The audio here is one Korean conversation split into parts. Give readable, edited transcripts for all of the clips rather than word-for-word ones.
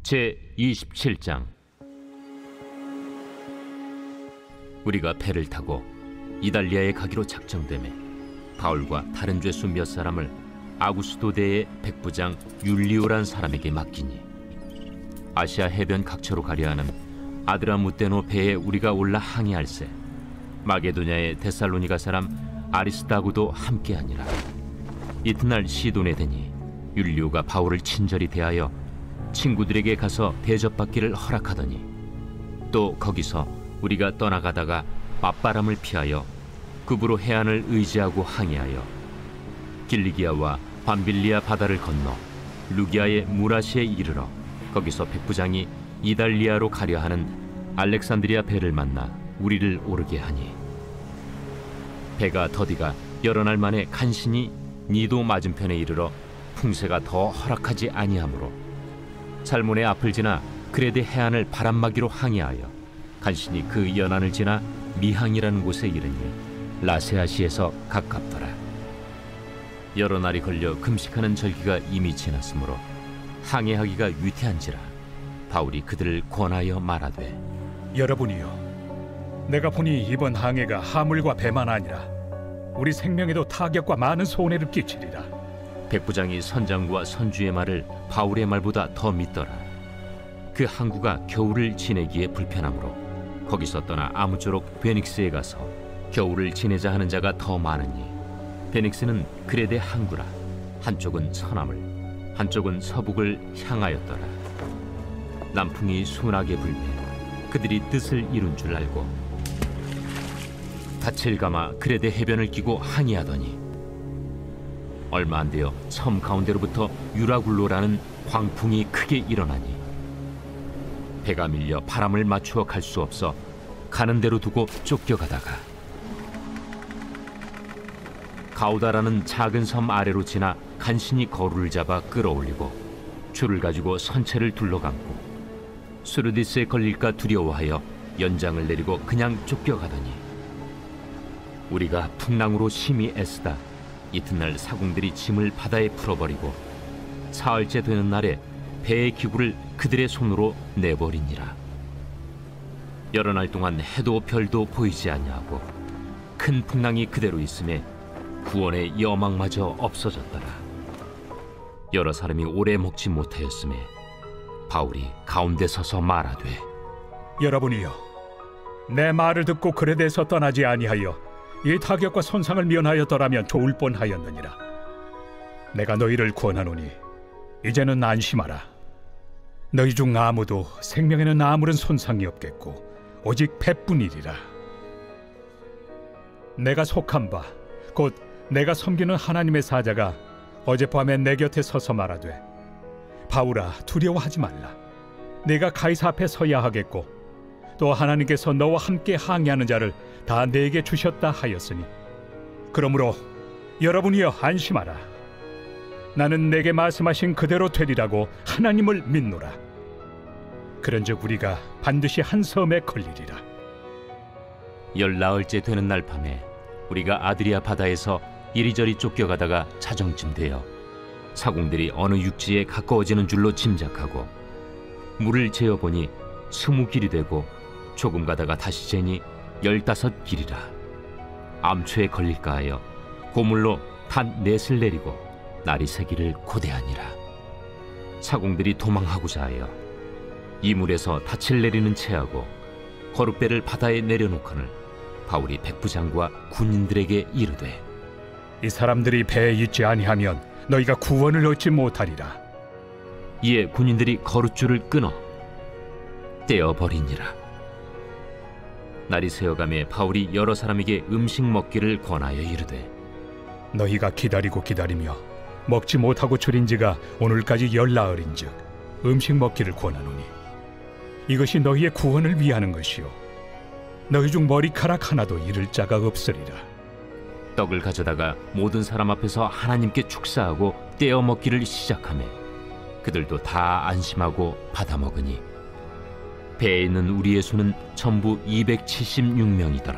제27장. 우리가 배를 타고 이달리아에 가기로 작정되매 바울과 다른 죄수 몇 사람을 아구스도대의 백부장 율리오란 사람에게 맡기니, 아시아 해변 각처로 가려 하는 아드라무테노 배에 우리가 올라 항해할세 마게도냐의 데살로니가 사람 아리스다고도 함께하니라. 이튿날 시돈에 되니 율리오가 바울을 친절히 대하여 친구들에게 가서 대접받기를 허락하더니, 또 거기서 우리가 떠나가다가 맞바람을 피하여 급으로 해안을 의지하고 항해하여 길리기아와 밤빌리아 바다를 건너 루기아의 무라시에 이르러 거기서 백부장이 이달리아로 가려 하는 알렉산드리아 배를 만나 우리를 오르게 하니, 배가 더디가 여러 날 만에 간신히 니도 맞은편에 이르러 풍세가 더 허락하지 아니하므로 살몬의 앞을 지나 그레데 해안을 바람막이로 항해하여 간신히 그 연안을 지나 미항이라는 곳에 이르니 라세아시에서 가깝더라. 여러 날이 걸려 금식하는 절기가 이미 지났으므로 항해하기가 위태한지라 바울이 그들을 권하여 말하되, 여러분이여, 내가 보니 이번 항해가 하물과 배만 아니라 우리 생명에도 타격과 많은 손해를 끼치리라. 백부장이 선장과 선주의 말을 바울의 말보다 더 믿더라. 그 항구가 겨울을 지내기에 불편하므로 거기서 떠나 아무쪼록 베닉스에 가서 겨울을 지내자 하는 자가 더 많으니, 베닉스는 그레데 항구라. 한쪽은 서남을, 한쪽은 서북을 향하였더라. 남풍이 순하게 불매 그들이 뜻을 이룬 줄 알고 닻을 감아 그레데 해변을 끼고 항해하더니, 얼마 안 되어 섬 가운데로부터 유라굴로라는 광풍이 크게 일어나니 배가 밀려 바람을 맞추어 갈 수 없어 가는 대로 두고 쫓겨가다가 가우다라는 작은 섬 아래로 지나 간신히 거루를 잡아 끌어올리고 줄을 가지고 선체를 둘러감고 수르디스에 걸릴까 두려워하여 연장을 내리고 그냥 쫓겨가더니, 우리가 풍랑으로 심히 애쓰다 이튿날 사공들이 짐을 바다에 풀어버리고 사흘째 되는 날에 배의 기구를 그들의 손으로 내버리니라. 여러 날 동안 해도 별도 보이지 아니하고 큰 풍랑이 그대로 있음에 구원의 여망마저 없어졌더라. 여러 사람이 오래 먹지 못하였음에 바울이 가운데 서서 말하되, 여러분이여, 내 말을 듣고 그레데에서 떠나지 아니하여 이 타격과 손상을 면하였더라면 좋을 뻔하였느니라. 내가 너희를 권하노니 이제는 안심하라. 너희 중 아무도 생명에는 아무런 손상이 없겠고 오직 배뿐이리라. 내가 속한 바 곧 내가 섬기는 하나님의 사자가 어젯밤에 내 곁에 서서 말하되, 바울아, 두려워하지 말라. 내가 가이사 앞에 서야 하겠고 또 하나님께서 너와 함께 항해하는 자를 다 내게 주셨다 하였으니, 그러므로 여러분이여 안심하라. 나는 내게 말씀하신 그대로 되리라고 하나님을 믿노라. 그런즉 우리가 반드시 한 섬에 걸리리라. 열나흘째 되는 날 밤에 우리가 아드리아 바다에서 이리저리 쫓겨가다가 자정쯤 되어 사공들이 어느 육지에 가까워지는 줄로 짐작하고 물을 재어보니 20길이 되고 조금 가다가 다시 재니 15길이라. 암초에 걸릴까 하여 고물로 단 넷을 내리고 날이 새기를 고대하니라. 사공들이 도망하고자 하여 이물에서 닻을 내리는 채하고 거룻배를 바다에 내려놓거늘 바울이 백부장과 군인들에게 이르되, 이 사람들이 배에 있지 아니하면 너희가 구원을 얻지 못하리라. 이에 군인들이 거룻줄을 끊어 떼어버리니라. 날이 새어가매 바울이 여러 사람에게 음식 먹기를 권하여 이르되, 너희가 기다리고 기다리며 먹지 못하고 줄인 지가 오늘까지 열나흘인즉 음식 먹기를 권하노니 이것이 너희의 구원을 위하는 것이요 너희 중 머리카락 하나도 잃을 자가 없으리라. 떡을 가져다가 모든 사람 앞에서 하나님께 축사하고 떼어 먹기를 시작하매 그들도 다 안심하고 받아 먹으니 배에 있는 우리의 수는 전부 276명이더라.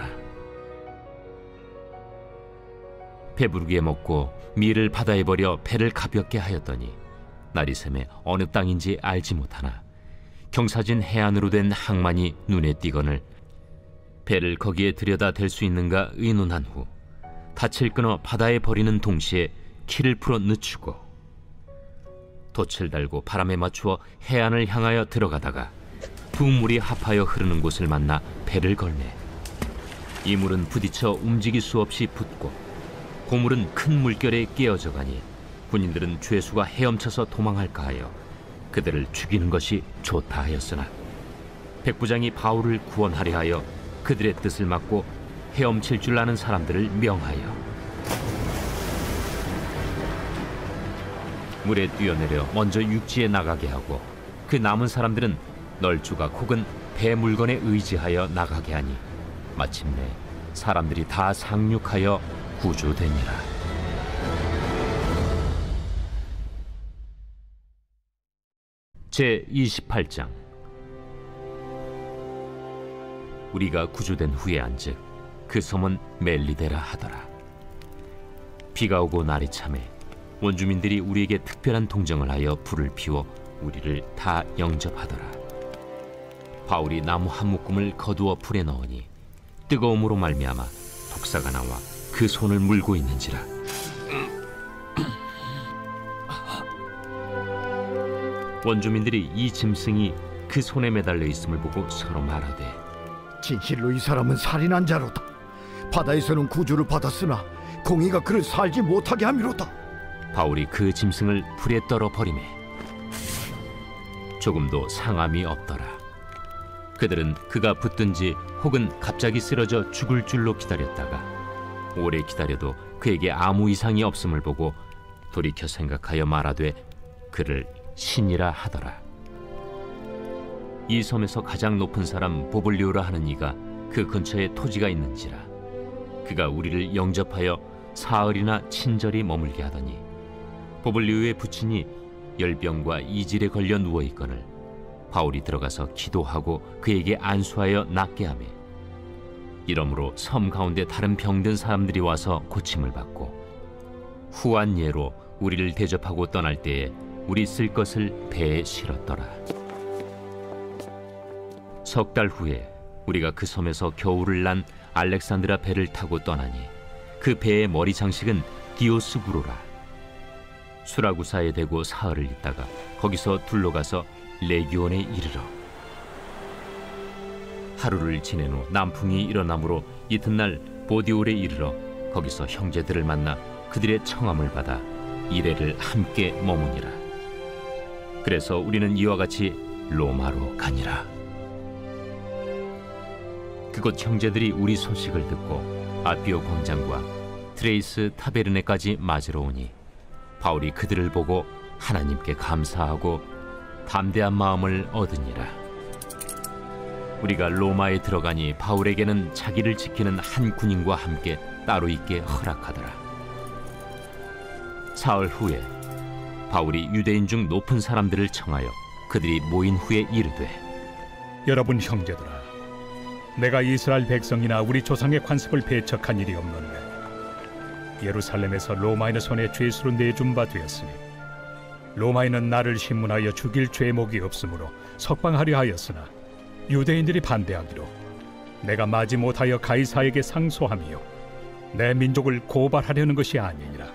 배부르게 먹고 밀을 바다에 버려 배를 가볍게 하였더니 날이 새매 어느 땅인지 알지 못하나 경사진 해안으로 된 항만이 눈에 띄거늘 배를 거기에 들여다 댈 수 있는가 의논한 후 닻을 끊어 바다에 버리는 동시에 키를 풀어 늦추고 돛을 달고 바람에 맞추어 해안을 향하여 들어가다가 두 물이 합하여 흐르는 곳을 만나 배를 걸매 이 물은 부딪혀 움직일 수 없이 붙고 고물은 큰 물결에 깨어져 가니 군인들은 죄수가 헤엄쳐서 도망할까 하여 그들을 죽이는 것이 좋다 하였으나 백부장이 바울을 구원하려 하여 그들의 뜻을 막고 헤엄칠 줄 아는 사람들을 명하여 물에 뛰어내려 먼저 육지에 나가게 하고 그 남은 사람들은 널조각 혹은 배 물건에 의지하여 나가게 하니 마침내 사람들이 다 상륙하여 구조되니라. 제28장. 우리가 구조된 후에 안즉 그 섬은 멜리데라 하더라. 비가 오고 날이 차매 원주민들이 우리에게 특별한 동정을 하여 불을 피워 우리를 다 영접하더라. 바울이 나무 한 묶음을 거두어 불에 넣으니 뜨거움으로 말미암아 독사가 나와 그 손을 물고 있는지라. 원주민들이 이 짐승이 그 손에 매달려 있음을 보고 서로 말하되 진실로 이 사람은 살인한 자로다. 바다에서는 구주를 받았으나 공의가 그를 살지 못하게 함이로다. 바울이 그 짐승을 불에 떨어 버리매 조금도 상함이 없더라. 그들은 그가 붙든지 혹은 갑자기 쓰러져 죽을 줄로 기다렸다가 오래 기다려도 그에게 아무 이상이 없음을 보고 돌이켜 생각하여 말하되 그를 신이라 하더라. 이 섬에서 가장 높은 사람 보블리오라 하는 이가 그 근처에 토지가 있는지라. 그가 우리를 영접하여 사흘이나 친절히 머물게 하더니 보블리오의 부친이 열병과 이질에 걸려 누워있거늘 바울이 들어가서 기도하고 그에게 안수하여 낫게 하매 이러므로 섬 가운데 다른 병든 사람들이 와서 고침을 받고 후한 예로 우리를 대접하고 떠날 때에 우리 쓸 것을 배에 실었더라. 석 달 후에 우리가 그 섬에서 겨울을 난 알렉산드라 배를 타고 떠나니 그 배의 머리 장식은 디오스구로라. 수라구사에 대고 사흘을 있다가 거기서 둘러가서 레기온에 이르러 하루를 지낸 후 남풍이 일어나므로 이튿날 보디올에 이르러 거기서 형제들을 만나 그들의 청함을 받아 이레를 함께 머무니라. 그래서 우리는 이와 같이 로마로 가니라. 그곳 형제들이 우리 소식을 듣고 아비오 광장과 트레이스 타베르네까지 맞으러 오니 바울이 그들을 보고 하나님께 감사하고 담대한 마음을 얻으니라. 우리가 로마에 들어가니 바울에게는 자기를 지키는 한 군인과 함께 따로 있게 허락하더라. 사흘 후에 바울이 유대인 중 높은 사람들을 청하여 그들이 모인 후에 이르되 여러분 형제들아, 내가 이스라엘 백성이나 우리 조상의 관습을 배척한 일이 없는데 예루살렘에서 로마인의 손에 죄수로 내준 바 되었으니 로마인은 나를 신문하여 죽일 죄목이 없으므로 석방하려 하였으나 유대인들이 반대하기로 내가 마지 못하여 가이사에게 상소하며 내 민족을 고발하려는 것이 아니니라.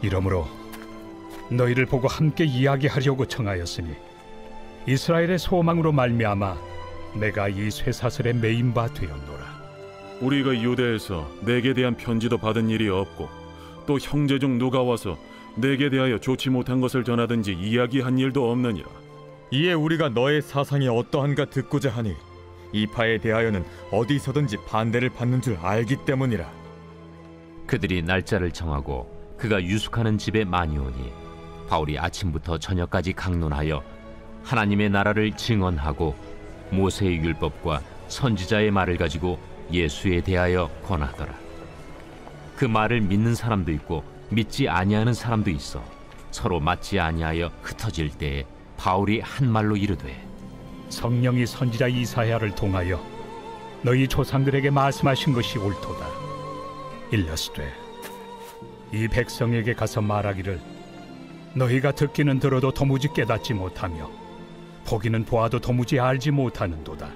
이러므로 너희를 보고 함께 이야기하려고 청하였으니 이스라엘의 소망으로 말미암아 내가 이 쇠사슬에 매인 바 되었노라. 우리가 유대에서 내게 대한 편지도 받은 일이 없고 또 형제 중 누가 와서 내게 대하여 좋지 못한 것을 전하든지 이야기한 일도 없느니라. 이에 우리가 너의 사상이 어떠한가 듣고자 하니 이 파에 대하여는 어디서든지 반대를 받는 줄 알기 때문이라. 그들이 날짜를 정하고 그가 유숙하는 집에 많이 오니 바울이 아침부터 저녁까지 강론하여 하나님의 나라를 증언하고 모세의 율법과 선지자의 말을 가지고 예수에 대하여 권하더라. 그 말을 믿는 사람도 있고 믿지 아니하는 사람도 있어 서로 맞지 아니하여 흩어질 때에 바울이 한 말로 이르되 성령이 선지자 이사야를 통하여 너희 조상들에게 말씀하신 것이 옳도다. 일러스되 이 백성에게 가서 말하기를 너희가 듣기는 들어도 도무지 깨닫지 못하며 보기는 보아도 도무지 알지 못하는도다.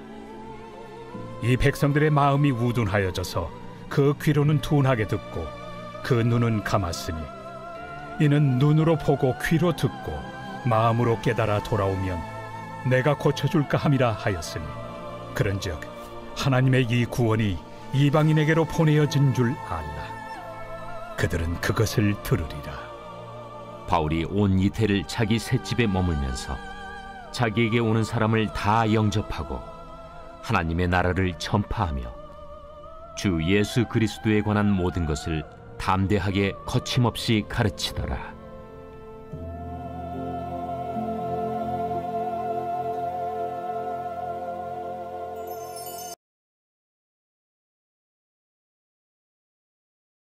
이 백성들의 마음이 우둔하여져서 그 귀로는 둔하게 듣고 그 눈은 감았으니 이는 눈으로 보고 귀로 듣고 마음으로 깨달아 돌아오면 내가 고쳐줄까 함이라 하였으니 그런즉 하나님의 이 구원이 이방인에게로 보내어진 줄 알라. 그들은 그것을 들으리라. 바울이 온 이태를 자기 셋집에 머물면서 자기에게 오는 사람을 다 영접하고 하나님의 나라를 전파하며 주 예수 그리스도에 관한 모든 것을 담대하게 거침없이 가르치더라.